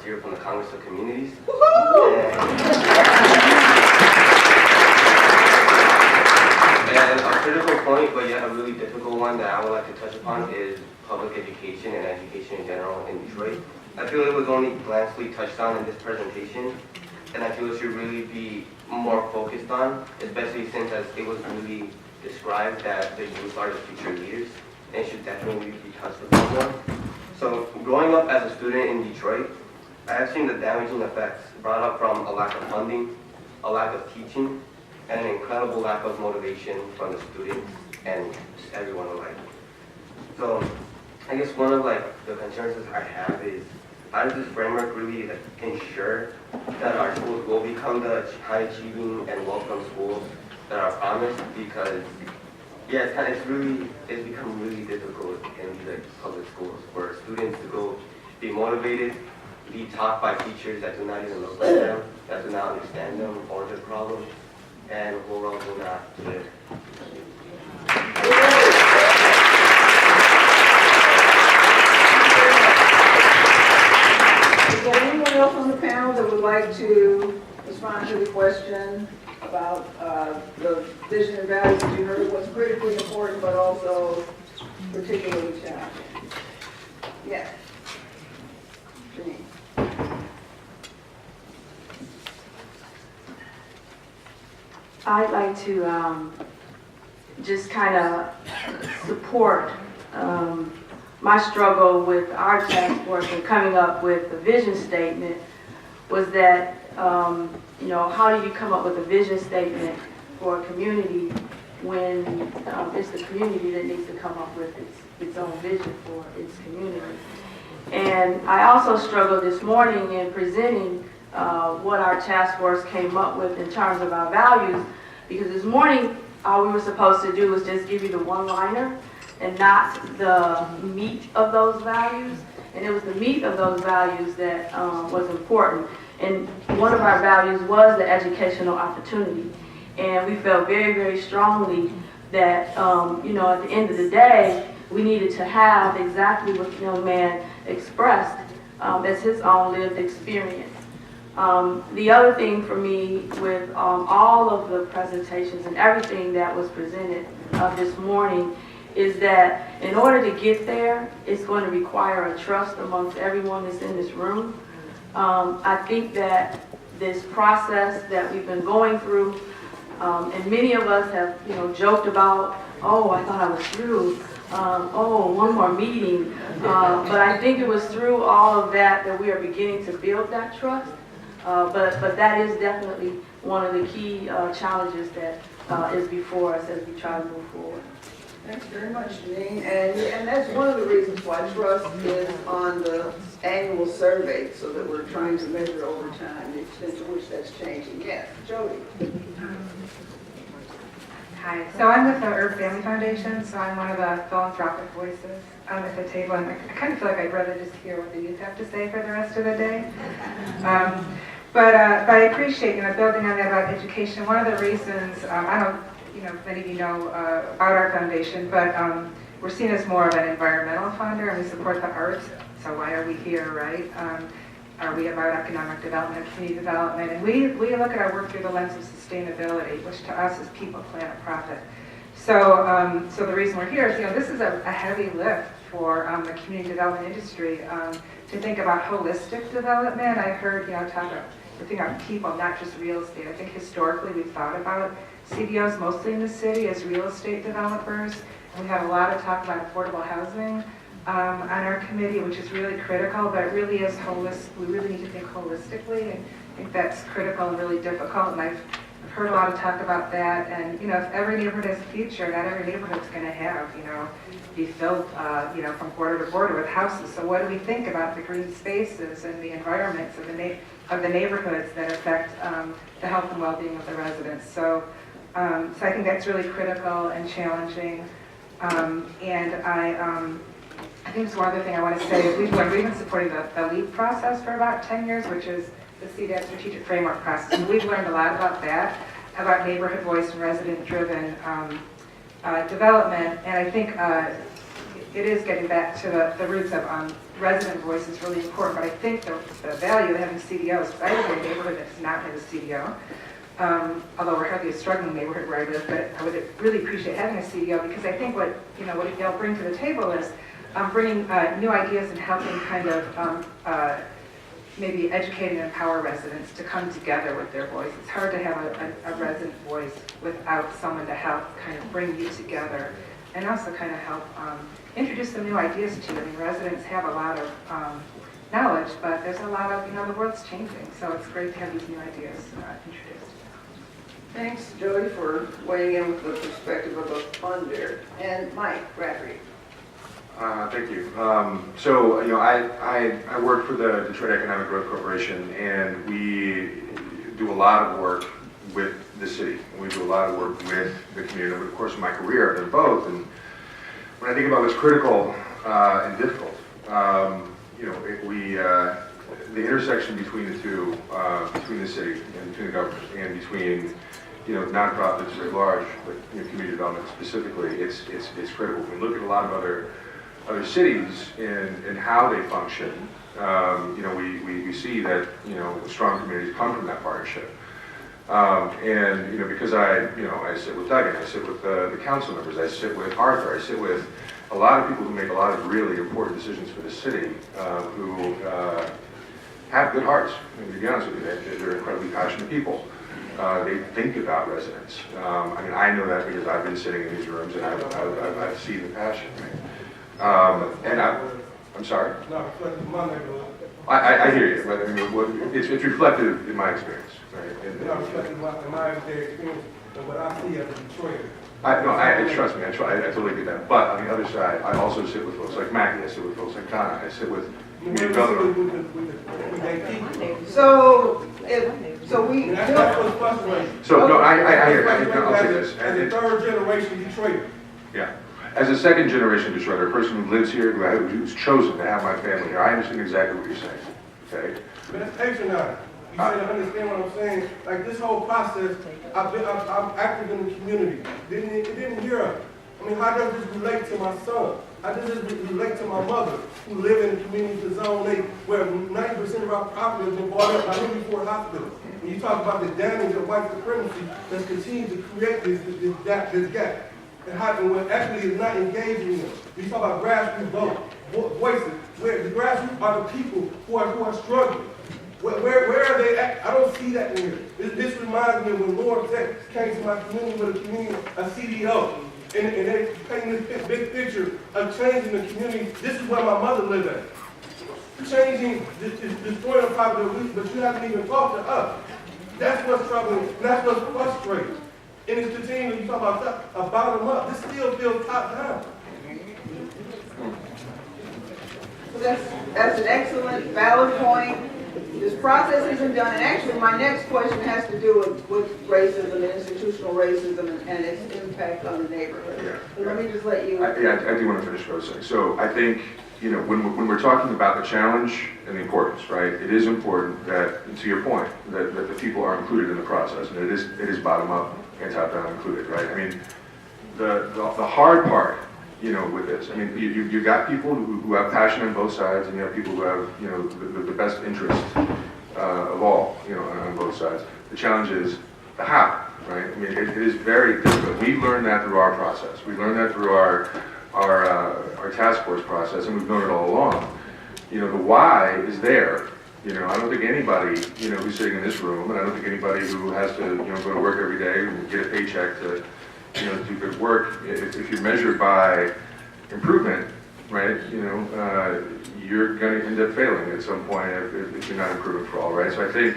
volunteer from the Congress of Communities. And a critical point, but yet a really difficult one that I would like to touch upon is public education and education in general in Detroit. I feel it was only glancingly touched on in this presentation, and I feel it should really be more focused on, especially since as it was really described that the youth are the future leaders, and it should definitely be touched upon more. So growing up as a student in Detroit, I have seen the damaging effects brought up from a lack of funding, a lack of teaching, and an incredible lack of motivation from the students and just everyone alike. So I guess one of the concerns that I have is, how does this framework really ensure that our schools will become the high achieving and welcome schools that are promised? Because yeah, it's become really difficult in these public schools for students to go be motivated, be taught by teachers that do not even look like them, that do not understand them or their problems, and overall do not live. Is there anyone else on the panel that would like to respond to the question about the vision and values that you heard? What's critically important, but also particularly challenging? Yes. Janine. I'd like to just kind of support my struggle with our task force and coming up with a vision statement was that, how do you come up with a vision statement for a community when it's the community that needs to come up with its own vision for its community. And I also struggled this morning in presenting what our task force came up with in terms of our values, because this morning all we were supposed to do was just give you the one-liner and not the meat of those values. And it was the meat of those values that was important. And one of our values was the educational opportunity. And we felt very, very strongly that, at the end of the day, we needed to have exactly what the young man expressed as his own lived experience. The other thing for me with all of the presentations and everything that was presented this morning is that in order to get there, it's going to require a trust amongst everyone that's in this room. I think that this process that we've been going through, and many of us have, joked about, oh, I thought I was through, one more meeting. But I think it was through all of that we are beginning to build that trust. But that is definitely one of the key challenges that is before us as we try to move forward. Thanks very much, Janine. And that's one of the reasons why trust is on the annual survey, so that we're trying to measure over time the extent to which that's changing. Yes, Jody. Hi, so I'm with the Herb Family Foundation, so I'm one of the philanthropic voices at the table, and I kind of feel like I'd rather just hear what the youth have to say for the rest of the day. But I appreciate, building on that about education. One of the reasons, I don't, if many of you know about our foundation, but we're seen as more of an environmental funder, and we support the arts. So why are we here, right? Are we about economic development, community development? And we look at our work through the lens of sustainability, which to us is people, planet, profit. So so the reason we're here is, this is a heavy lift for the community development industry to think about holistic development. I heard, we're thinking about people, not just real estate. I think historically we've thought about CDOs mostly in the city as real estate developers. And we have a lot of talk about affordable housing on our committee, which is really critical, but it really is holistic. We really need to think holistically, and I think that's critical and really difficult. And I've heard a lot of talk about that. And if every neighborhood has a future, not every neighborhood's going to have, be filled, from border to border with houses. So what do we think about the green spaces and the environments of the neighborhoods that affect the health and well-being of the residents? So I think that's really critical and challenging. And I think just one other thing I want to say is we've been supporting the LEAP process for about 10 years, which is the CDAD strategic framework process. And we've learned a lot about that, about neighborhood voice and resident-driven development. And I think it is getting back to the roots of resident voice is really important, but I think the value of having CDOs, because I live in a neighborhood that does not have a CDO, although we're hardly a struggling neighborhood where I live, but I would really appreciate having a CDO, because I think what they'll bring to the table is bringing new ideas and helping kind of maybe educate and empower residents to come together with their voice. It's hard to have a resident voice without someone to help kind of bring you together and also kind of help introduce some new ideas to you. I mean, residents have a lot of knowledge, but there's a lot of, the world's changing, so it's great to have these new ideas introduced. Thanks, Jody, for weighing in with the perspective of a funder. And Mike Bradley. Thank you. So, I work for the Detroit Economic Growth Corporation, and we do a lot of work with the city. We do a lot of work with the community. Over the course of my career, I've done both. And when I think about what's critical and difficult, the intersection between the two, between the city and between the government, and between nonprofits at large, but community development specifically, it's critical. We look at a lot of other cities and how they function. We see that strong communities come from that partnership. Because I sit with Doug, I sit with the council members, I sit with Arthur, I sit with a lot of people who make a lot of really important decisions for the city, who have good hearts. To be honest with you, they're incredibly passionate people. They think about residents. I know that because I've been sitting in these rooms and I've seen the passion. I'm sorry? No, reflective my neighborhood. I hear you, but it's reflective in my experience, right? Not reflective in my everyday experience and what I see as a Detroiter. Trust me, I totally get that. But on the other side, I also sit with folks like Mackie, I sit with folks like Donna, I sit with the governor. With their people. So we And that's what's frustrating. So, no, I hear That's you. I'll say this. As a third generation Detroiter. Yeah. As a second generation Detroiter, a person who lives here, who's chosen to have my family here, I understand exactly what you're saying, okay? But that's patriotic. You say to understand what I'm saying. Like this whole process, I'm active in the community. It didn't hear us. How does this relate to my son? How does this relate to my mother, who live in the community of Zone 8, where 90% of our property has been bought up by Henry Ford Hospital? When you talk about the damage of white supremacy that's continued to create this gap. And when equity is not engaging in them. You talk about grassroots voices, where the grassroots are the people who are struggling. Where are they at? I don't see that in here. This reminds me of when Lord Tech came to my community with a CDO. And they painting this big picture of changing the community. This is where my mother lived at. Changing, destroying the property, but you haven't even talked to us. That's what's troubling, and that's what's frustrating. And it's continuing, you talk about a bottom up. This still feels top down. So that's an excellent, valid point. This process isn't done, and actually my next question has to do with racism and institutional racism and its impact on the neighborhood. Yeah. So let me just let you. I do want to finish what I was saying. So I think, when we're talking about the challenge and the importance, right, it is important that, to your point, that the people are included in the process, and it is bottom up and top down included, right? The hard part, with this, you got people who have passion on both sides, and you have people who have, the best interest of all, on both sides. The challenge is the how, right? It is very difficult. We learned that through our process. We learned that through our task force process, and we've known it all along. The why is there. I don't think anybody, who's sitting in this room, and I don't think anybody who has to, go to work every day and get a paycheck to, do good work, if you're measured by improvement, right, you're going to end up failing at some point if you're not improving for all, right? So I think,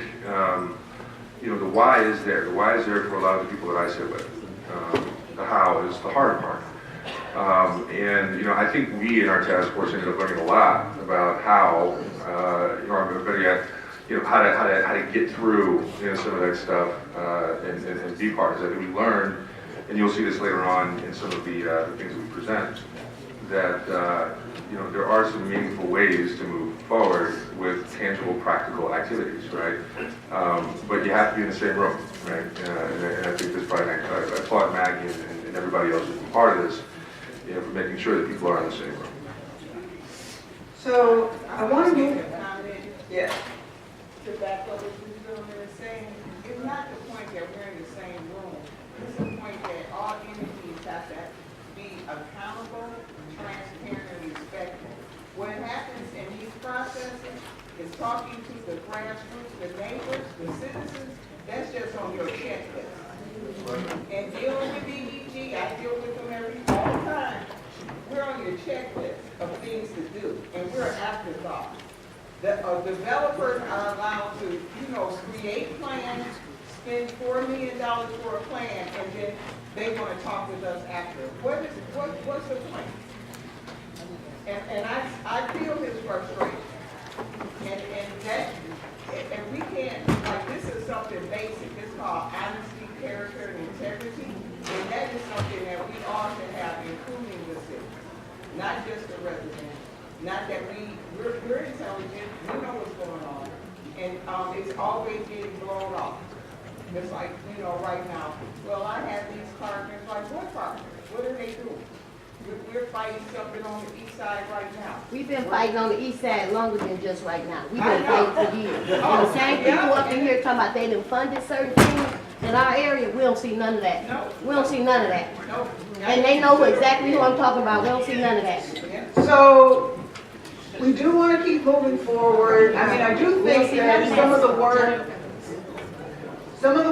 the why is there. The why is there for a lot of the people that I sit with. The how is the hard part. I think we in our task force ended up learning a lot about how, or better yet, how to get through, some of that stuff and be partners. I think we learned, and you'll see this later on in some of the things we present, that there are some meaningful ways to move forward with tangible, practical activities, right? But you have to be in the same room, right? And I think this probably, I applaud Maggie and everybody else who's been part of this, for making sure that people are in the same room. So I want to move, Make a comment yes. to back up what this gentleman is saying. It's not the point that we're in the same room. It's the point that all entities have to be accountable, transparent, and respectful. What happens in these processes is talking to the grassroots, the neighbors, the citizens. That's just on your checklist. And dealing with BEG, I deal with them all the time. We're on your checklist of things to do, and we're afterthought. The developers are allowed to, create plans, spend $4 million for a plan, and then they want to talk with us after. What's the point? And I feel his frustration. And we can't, like, this is something basic. It's called honesty, character, and integrity. And that is something that we all should have, including the city. Not just the residents. Not that we're intelligent, we know what's going on. And it's always getting blown off. It's like, right now, well, I have these partners, like what partners? What are they doing? We're fighting something on the east side right now. We've been fighting on the east side longer than just right now. We've I been know. fighting for years. And Oh, the same people yeah. up in here talking about they done funded certain things in our area, we don't see none of that. No. We don't see none of that. No. And they know exactly who I'm talking about. We don't see none of that. Yeah. So we do want to keep moving forward. I mean, I do think that some of the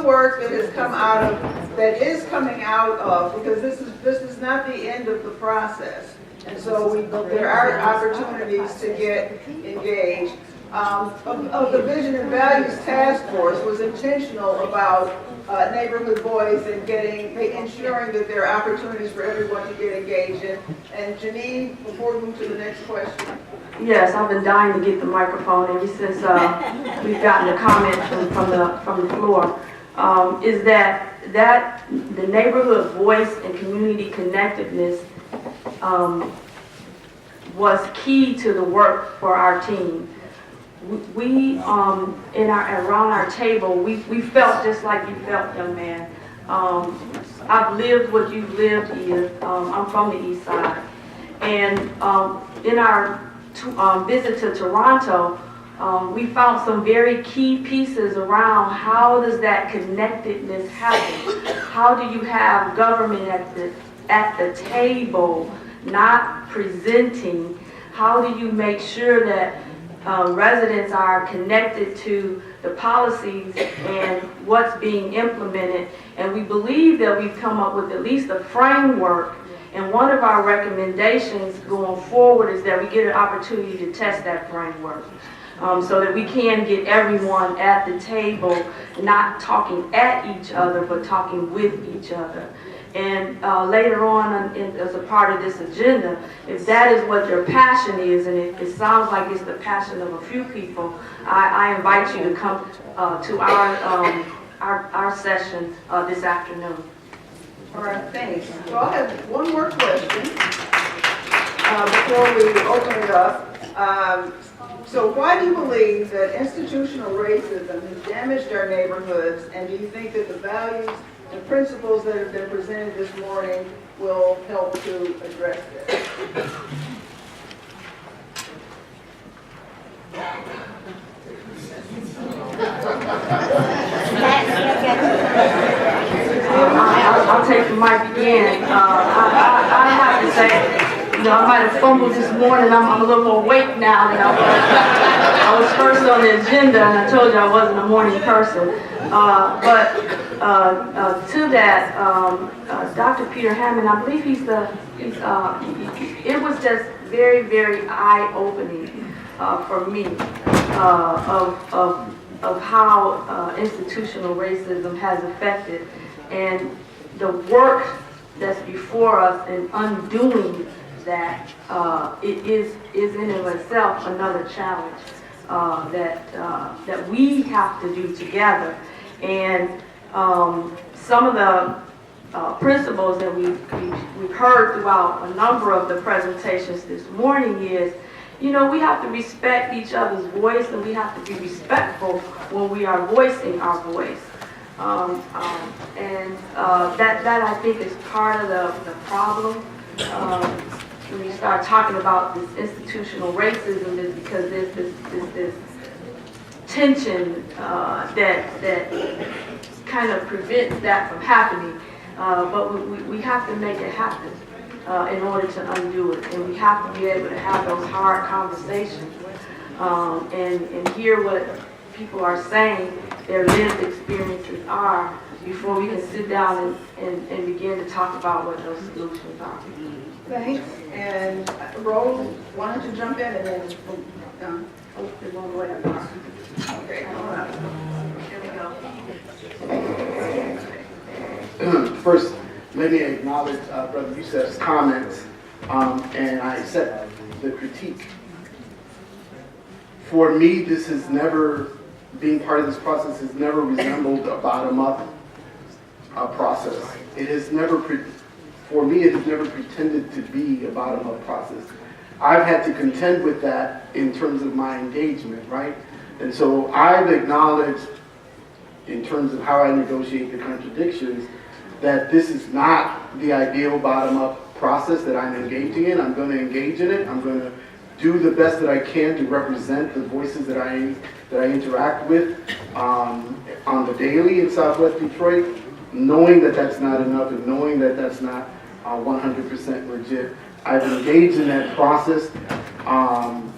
work that has come out of, that is coming out of, because this is not the end of the process. And so there are opportunities to get engaged. Of the Vision and Values Task Force was intentional about neighborhood voice and ensuring that there are opportunities for everyone to get engaged in. And Janine, before we move to the next question. Yes, I've been dying to get the microphone ever since we've gotten a comment from the floor. Is that the neighborhood voice and community connectiveness was key to the work for our team. We around our table, we felt just like you felt, young man. I've lived what you've lived here. I'm from the east side. And in our visit to Toronto, we found some very key pieces around how does that connectedness happen? How do you have government at the table, not presenting? How do you make sure that residents are connected to the policies and what's being implemented? And we believe that we've come up with at least a framework. And one of our recommendations going forward is that we get an opportunity to test that framework. So that we can get everyone at the table, not talking at each other, but talking with each other. And later on, as a part of this agenda, if that is what your passion is, and it sounds like it's the passion of a few people, I invite you to come to our session this afternoon. All right, thanks. So I have one more question before we open it up. So why do you believe that institutional racism has damaged our neighborhoods, and do you think that the values and principles that have been presented this morning will help to address this? I'll take the mic again. I have to say, I might have fumbled this morning. I'm a little more awake now than I was. I was first on the agenda, and I told you I wasn't a morning person. But to that, Dr. Peter Hammond, I believe it was just very, very eye-opening for me of how institutional racism has affected, and the work that's before us in undoing that it is in and of itself another challenge that we have to do together. And some of the principles that we've heard throughout a number of the presentations this morning is, we have to respect each other's voice, and we have to be respectful when we are voicing our voice. And that I think is part of the problem. when you start talking about this institutional racism is because there's this tension that kind of prevents that from happening. But we have to make it happen in order to undo it. And we have to be able to have those hard conversations and hear what people are saying, their lived experiences are, before we can sit down and begin to talk about what those solutions are. Thanks. And Rose, why don't you jump in and then they won't go ahead. Okay, come on up. Here we go. First, let me acknowledge Brother Youssef's comments, and I accept the critique. For me, this has never, being part of this process, has never resembled a bottom-up process. It has never, for me, it has never pretended to be a bottom-up process. I've had to contend with that in terms of my engagement, right? And so I've acknowledged, in terms of how I negotiate the contradictions, that this is not the ideal bottom-up process that I'm engaging in. I'm going to engage in it. I'm going to do the best that I can to represent the voices that I interact with on the daily in Southwest Detroit, knowing that that's not enough and knowing that that's not 100% legit. I've engaged in that process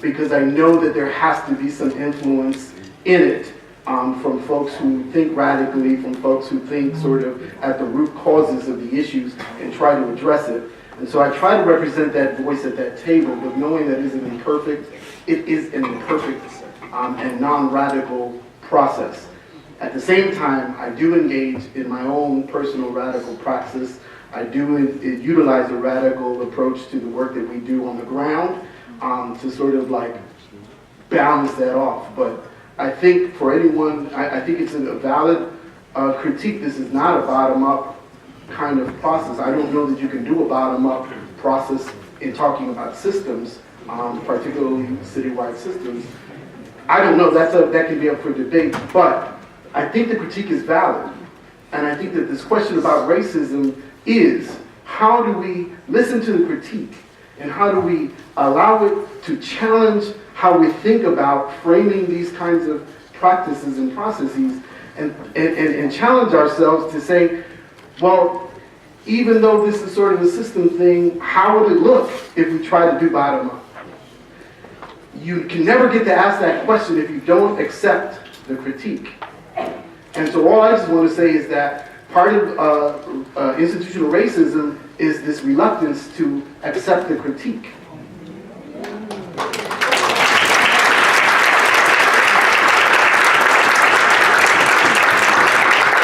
because I know that there has to be some influence in it from folks who think radically, from folks who think sort of at the root causes of the issues and try to address it. And so I try to represent that voice at that table, but knowing that it is an imperfect and non-radical process. At the same time, I do engage in my own personal radical praxis. I do utilize a radical approach to the work that we do on the ground to sort of like balance that off. But I think for anyone, I think it's a valid critique. This is not a bottom-up kind of process. I don't know that you can do a bottom-up process in talking about systems, particularly citywide systems. I don't know, that can be up for debate, but I think the critique is valid. And I think that this question about racism is, how do we listen to the critique and how do we allow it to challenge how we think about framing these kinds of practices and processes and challenge ourselves to say, well, even though this is sort of a system thing, how would it look if we try to do bottom up? You can never get to ask that question if you don't accept the critique. And so all I just want to say is that part of institutional racism is this reluctance to accept the critique.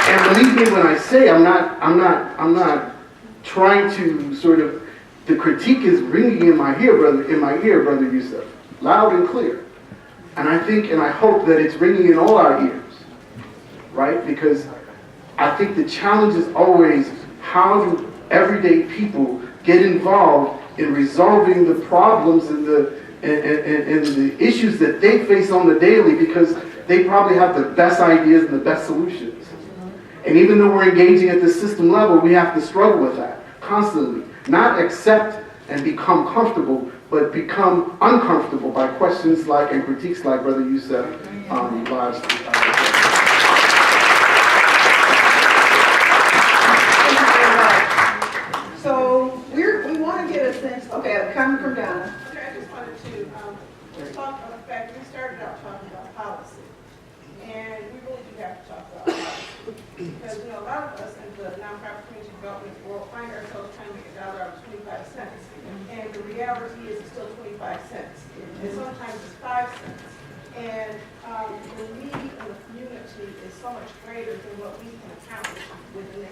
And believe me when I say I'm not trying to sort of, the critique is ringing in my ear, brother Youssef, loud and clear. And I think and I hope that it's ringing in all our ears, right? Because I think the challenge is always, how do everyday people get involved in resolving the problems and the issues that they face on the daily, because they probably have the best ideas and the best solutions. And even though we're engaging at the system level, we have to struggle with that constantly. Not accept and become comfortable, but become uncomfortable by questions like and critiques like Brother Youssef lodged. So we want to get a sense, okay, coming from Ghana. Okay, I just wanted to talk about the fact we started out talking about policy. And we really do have to talk about policy. Because, a lot of us in the nonprofit community development world find ourselves trying to make $1 out of 25 cents. And the reality is it's still 25 cents. And sometimes it's 5 cents. And the need in the community is so much greater than what we can accomplish within it.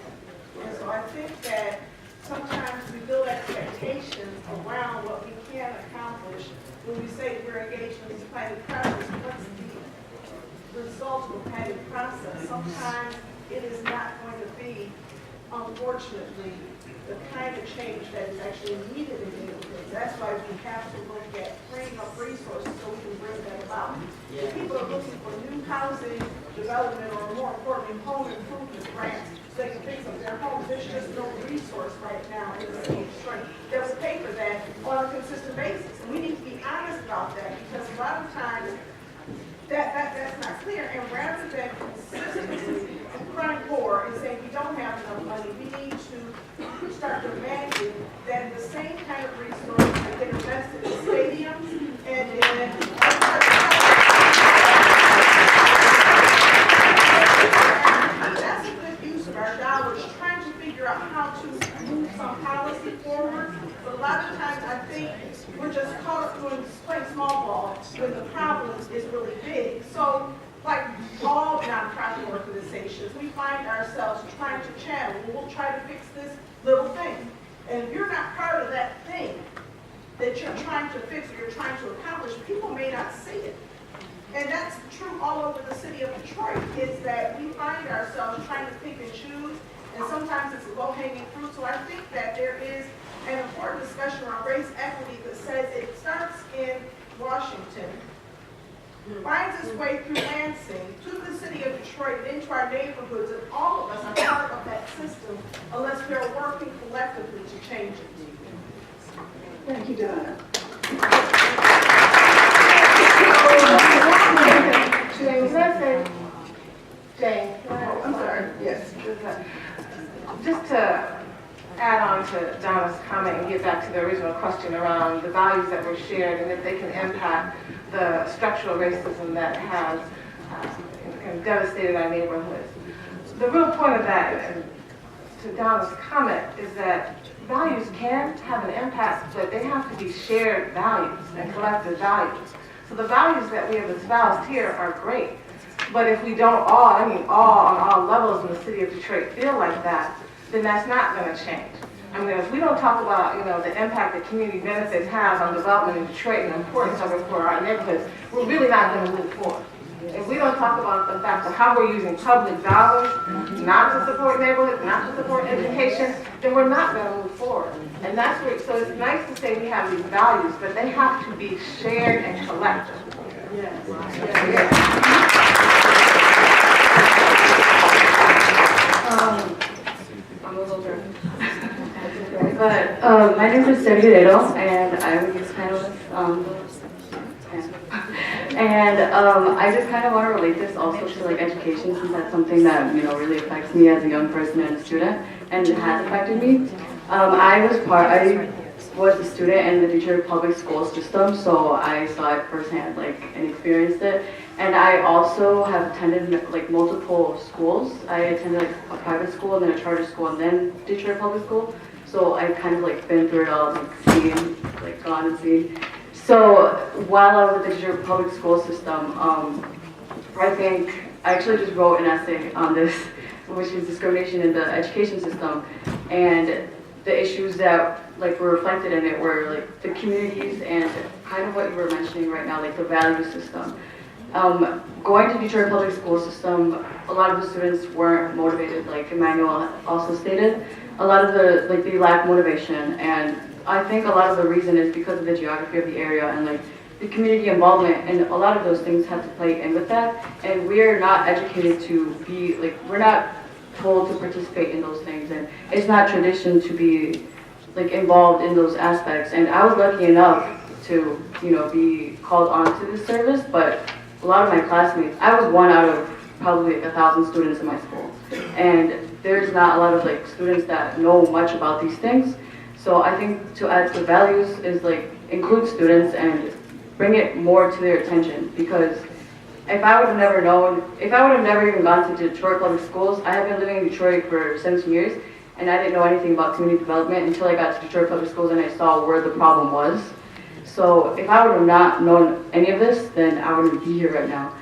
And so I think that sometimes we build expectations around what we can accomplish when we say we're engaged in this pilot process. What's the result of a pilot process? Sometimes it is not going to be, unfortunately, the kind of change that is actually needed in neighborhoods. That's why we have to look at freeing up resources so we can bring that about. If people are looking for new housing development, or more importantly, home improvement grants they can fix up their homes. There's just no resource right now in the city of Detroit that would pay for that on a consistent basis. And we need to be honest about that, because a lot of times that's not clear. And rather than consistently crying poor and saying we don't have enough money, we need to start demanding that the same kind of resources that get invested in stadiums and in that's a good use of our dollars, trying to figure out how to move some policy forward. But a lot of times I think we're just caught up doing playing small ball when the problem is really big. So like all nonprofit organizations, we find ourselves trying to channel. We'll try to fix this little thing. And if you're not part of that thing that you're trying to fix or you're trying to accomplish, people may not see it. And that's true all over the city of Detroit, is that we find ourselves trying to pick and choose, and sometimes it's low-hanging fruit. So I think that there is an important discussion around race equity that says it starts in Washington, finds its way through Lansing, to the city of Detroit, into our neighborhoods, and all of us are part of that system unless we are working collectively to change it. Thank you, Donna. Jane, can I say, Jane? Oh, I'm sorry, yes. Just to add on to Donna's comment and get back to the original question around the values that were shared and if they can impact the structural racism that has kind of devastated our neighborhoods. The real point of that, and to Donna's comment, is that values can have an impact, but they have to be shared values and collective values. So the values that we have espoused here are great, but if we don't all on all levels in the city of Detroit feel like that, then that's not going to change. I mean, if we don't talk about, the impact that community benefits have on development in Detroit and the importance of it for our neighborhoods, we're really not going to move forward. If we don't talk about the fact of how we're using public dollars not to support neighborhoods, not to support education, then we're not going to move forward. And that's where, so it's nice to say we have these values, but they have to be shared and collective. I'm a little nervous. But my name is BECDD, and I'm a youth panelist. I just kind of want to relate this also to like education, since that's something that really affects me as a young person and a student, and it has affected me. I was a student in the Detroit public school system, so I saw it firsthand, and experienced it. And I also have attended multiple schools. I attended a private school and then a charter school and then Detroit public school. So I've kind of been through it all, seen, gone and seen. So while I was at the Detroit public school system, I actually just wrote an essay on this, which is discrimination in the education system, and the issues that were reflected in it were the communities and kind of what you were mentioning right now, the value system. Going to Detroit public school system, a lot of the students weren't motivated, like Emmanuel also stated. A lot of they lack motivation, and I think a lot of the reason is because of the geography of the area and the community involvement, and a lot of those things have to play in with that. And we are not educated to be we're not told to participate in those things, and it's not tradition to be involved in those aspects. And I was lucky enough to be called onto this service, but a lot of my classmates, I was one out of probably 1,000 students in my school, and there's not a lot of students that know much about these things. So I think to add to values is include students and bring it more to their attention, because if I would have never known, if I would have never even gone to Detroit public schools, I have been living in Detroit for 17 years, and I didn't know anything about community development until I got to Detroit public schools and I saw where the problem was. So if I would have not known any of this, then I wouldn't be here right now.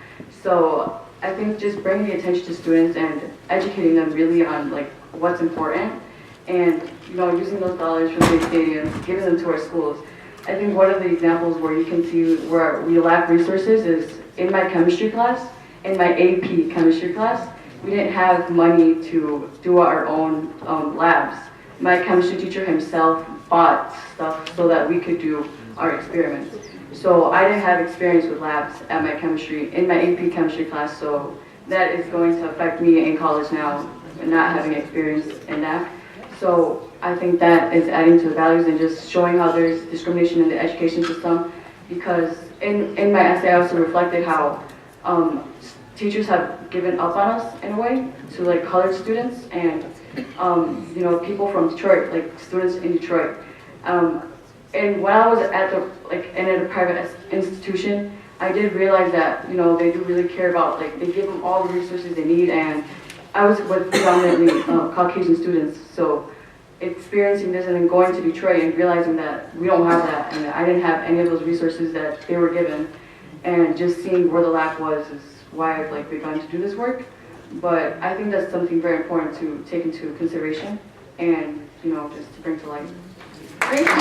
So I think just bringing the attention to students and educating them really on what's important, and using those dollars from the stadiums, giving them to our schools. I think one of the examples where you can see where we lack resources is in my chemistry class, in my AP chemistry class, we didn't have money to do our own labs. My chemistry teacher himself bought stuff so that we could do our experiments. So I didn't have experience with labs at my chemistry, in my AP chemistry class, so that is going to affect me in college now not having experience in that. So I think that is adding to the values and just showing how there's discrimination in the education system. Because in my essay, I also reflected how teachers have given up on us in a way to like colored students and you know, people from Detroit, like students in Detroit. And when I was at in a private institution, I did realize that, you know, they do really care about, like, they give them all the resources they need, and I was with predominantly Caucasian students, so experiencing this and then going to Detroit and realizing that we don't have that, and I didn't have any of those resources that they were given, and just seeing where the lack was is why I've, like, begun to do this work. But I think that's something very important to take into consideration and, you know, just to bring to light. Thank you.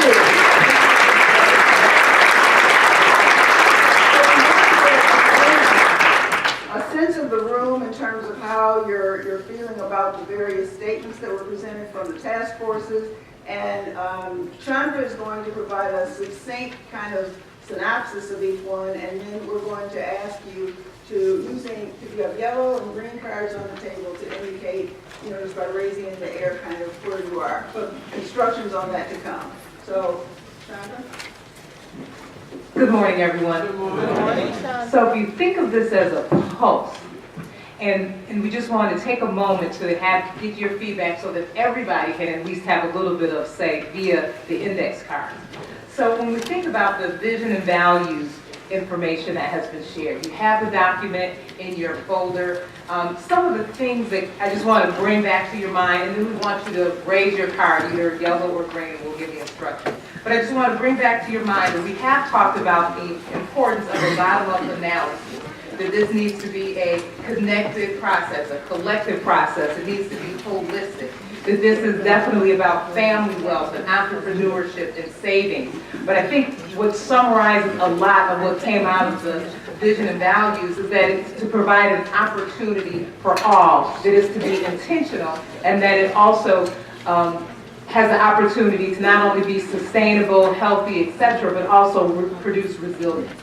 A sense of the room in terms of how you're feeling about the various statements that were presented from the task forces. And Chandra is going to provide a succinct kind of synopsis of each one, and then we're going to ask you to if you have yellow and green cards on the table to indicate, you know, just by raising in the air kind of where you are. But instructions on that to come. So, Chandra? Good morning, everyone. Good morning. So if you think of this as a pulse, and we just want to take a moment to get your feedback so that everybody can at least have a little bit of say via the index card. So when we think about the vision and values information that has been shared, you have the document in your folder. Some of the things that I just want to bring back to your mind, and then we want you to raise your card, either yellow or green, and we'll give you instructions. But I just want to bring back to your mind that we have talked about the importance of a bottom-up analysis, that this needs to be a connected process, a collective process. It needs to be holistic, that this is definitely about family wealth and entrepreneurship and savings. But I think what summarizes a lot of what came out of the vision and values is that it's to provide an opportunity for all, that it's to be intentional, and that it also has the opportunity to not only be sustainable, healthy, etc., but also produce resilience.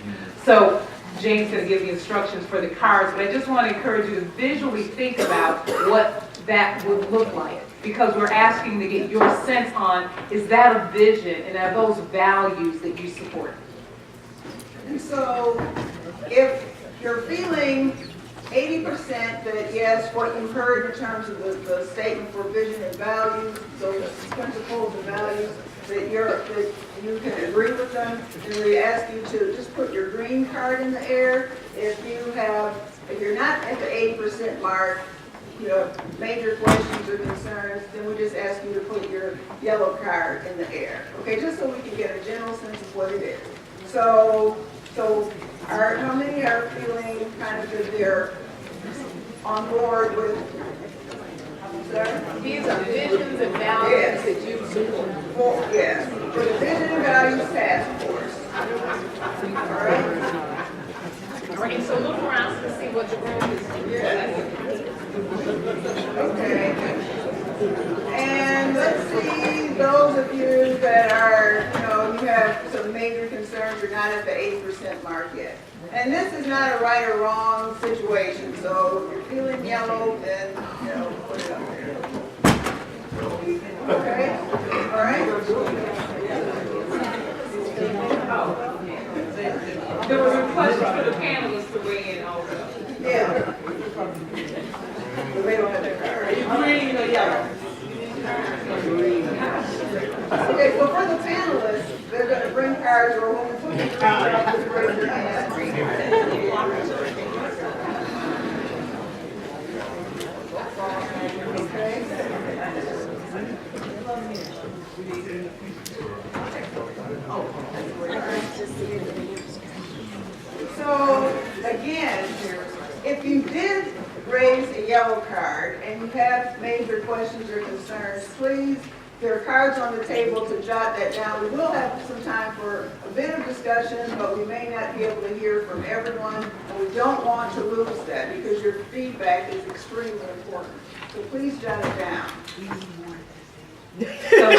So Jane's going to give the instructions for the cards, but I just want to encourage you to visually think about what that would look like, because we're asking to get your sense on, is that a vision and are those values that you support? And so if you're feeling 80% that yes, what you heard in terms of the statement for vision and values, those principles and values, that you can agree with them, and we ask you to just put your green card in the air. If you're not at the 80% mark, you have major questions or concerns, then we just ask you to put your yellow card in the air. Okay, just so we can get a general sense of what it is. So how many are feeling kind of that they're on board with? These are visions and values that you support. Yes, for the Vision and Values Task Force. All right. All right, so look around to see what the room is doing. Yes. Okay. And let's see, those of you that are, you have some major concerns, you're not at the 80% mark yet. And this is not a right or wrong situation, so if you're feeling yellow, then, put it up there. Okay? All right? There was a request for the panelists to weigh in also. Yeah. But they don't have their card. Are you green or yellow? Okay, so for the panelists, they're going to bring cards, or when we put the cards up, just raise your hand. Okay. So, again, if you did raise a yellow card and you have major questions or concerns, please, there are cards on the table to jot that down. We will have some time for a bit of discussion, but we may not be able to hear from everyone, and we don't want to lose that because your feedback is extremely important. So please jot it down. So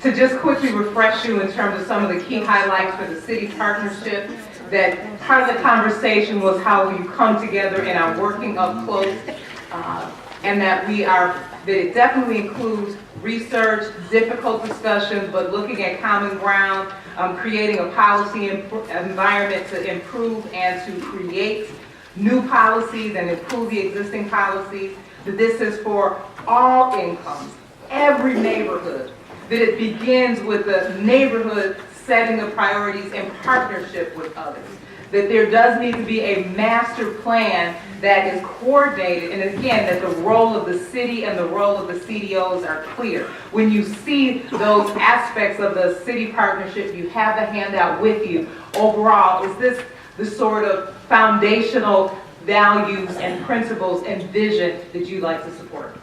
to just quickly refresh you in terms of some of the key highlights for the city partnership, that part of the conversation was how we come together and are working up close and that it definitely includes research, difficult discussions, but looking at common ground, creating a policy environment to improve and to create new policies and improve the existing policies, that this is for all incomes, every neighborhood, that it begins with the neighborhood setting the priorities in partnership with others, that there does need to be a master plan that is coordinated, and again, that the role of the city and the role of the CDOs are clear. When you see those aspects of the city partnership, you have the handout with you. Overall, is this the sort of foundational values and principles and vision that you'd like to support?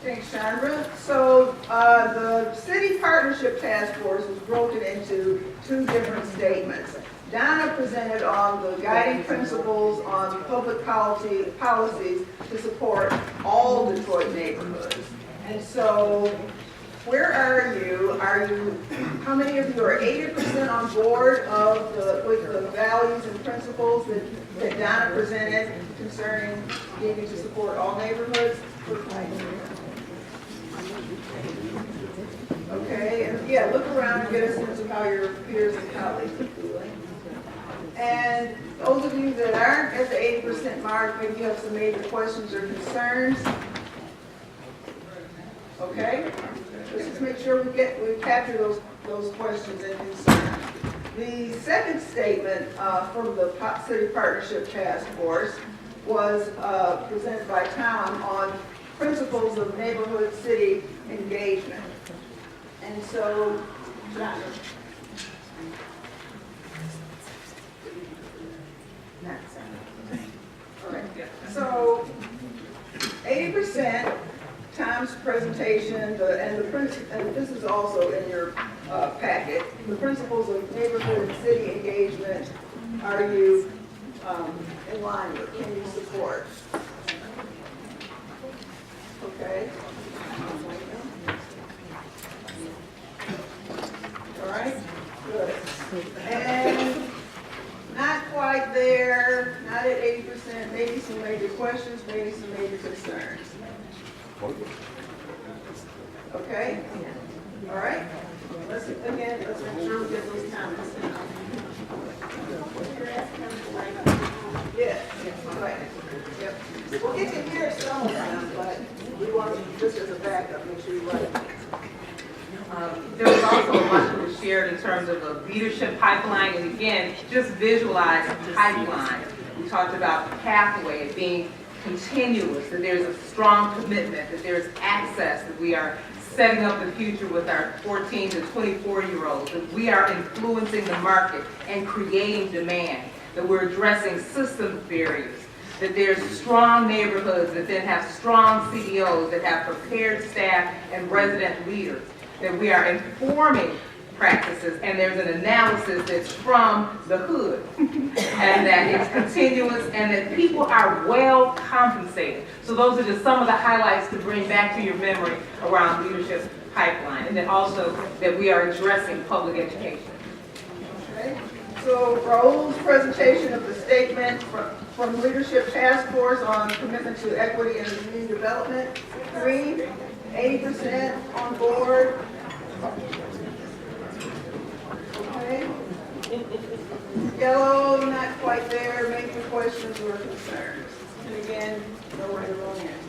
Thanks, Chandra. So the City Partnership Task Force was broken into 2 different statements. Donna presented on the guiding principles on public policies to support all Detroit neighborhoods. And so where are you? How many of you are 80% on board with the values and principles that Donna presented concerning needing to support all neighborhoods? Okay, and yeah, look around and get a sense of how your peers and colleagues are feeling. And those of you that aren't at the 80% mark, maybe you have some major questions or concerns. Okay, let's just make sure we capture those questions and concerns. The second statement from the City Partnership Task Force was presented by Tom on principles of neighborhood city engagement. And so, John. All right. So, 80%, Tom's presentation, and this is also in your packet, the principles of neighborhood and city engagement, are you in line with? Can you support? Okay. All right, good. And not quite there, not at 80%, maybe some major questions, maybe some major concerns. Okay? All right? Let's make sure we get those comments in. Yeah, right. Yep. We'll get to hear some of them, but we want to, just as a backup, make sure you write it. There was also a bunch that was shared in terms of a leadership pipeline, and again, just visualize the pipeline. We talked about the pathway being continuous, that there's a strong commitment, that there's access, that we are setting up the future with our 14 to 24-year-olds, that we are influencing the market and creating demand, that we're addressing systems barriers, that there's strong neighborhoods that then have strong CDOs that have prepared staff and resident leaders, that we are informing practices, and there's an analysis that's from the hood, and that it's continuous, and that people are well compensated. So those are just some of the highlights to bring back to your memory around leadership pipeline, and then also that we are addressing public education. Okay. So Raul's presentation of the statement from Leadership Task Force on commitment to equity and community development. Green, 80% on board. Okay. Yellow, not quite there. Major questions or concerns. And again, no right or wrong answer.